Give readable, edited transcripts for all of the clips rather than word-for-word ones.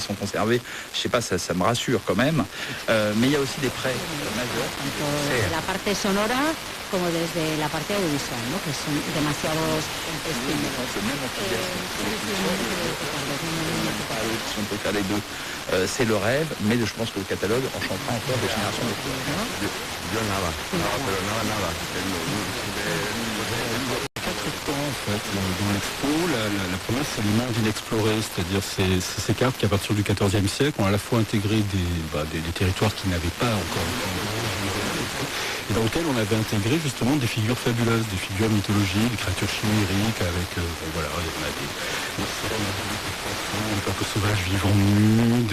sont conservés. Je sais pas, ça me rassure quand même. Mais il y a aussi des prêts majeurs. Tanto la parte sonora como desde la parte audiovisual, ¿no? Que son demasiados estímulos. Si on peut faire les deux, c'est le rêve, mais je pense que le catalogue enchantera encore des générations de Yo nada, pero nada. En fait, dans l'expo, la première c'est les mondes inexplorés, c'est-à-dire ces cartes qui à partir du XIVe siècle ont à la fois intégré des territoires qui n'avaient pas encore et dans lequel on avait intégré justement des figures fabuleuses, des figures mythologiques, des créatures chimériques avec, voilà, on a des peuples sauvages vivants nus,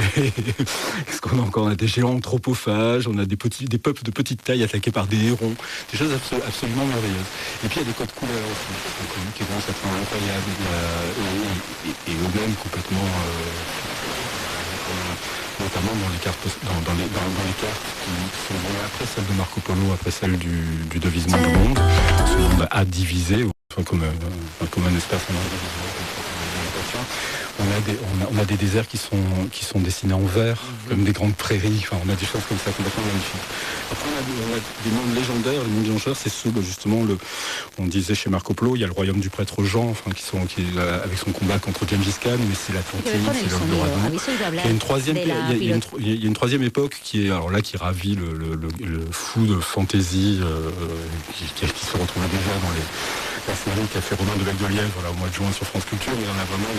qu'est-ce qu'on a encore? On a des géants anthropophages, on a des peuples de petite taille attaqués par des hérons, des choses absolument merveilleuses. Et puis il y a des codes couleurs aussi, qui commencent à être incroyables, et eux-mêmes complètement... notamment dans les cartes, dans les cartes qui sont après celles de Marco Polo, après celles du devisement du monde, sont à diviser, comme un espace en on a des déserts qui sont dessinés en vert, comme des grandes prairies. Enfin, on a des choses comme ça complètement magnifiques. Après, on a des mondes légendaires. Les mondes légendaires, c'est ceux, justement, on disait chez Marco Polo, il y a le royaume du prêtre Jean, enfin, avec son combat contre Gengis Khan, mais c'est l'Atlantide, c'est l'Eldorado. Il y a une troisième époque qui ravit le fou de fantaisie qui se retrouve déjà dans la série qu'a fait Romain de Bec de Lièvre au mois de juin sur France Culture. Il y en a vraiment dans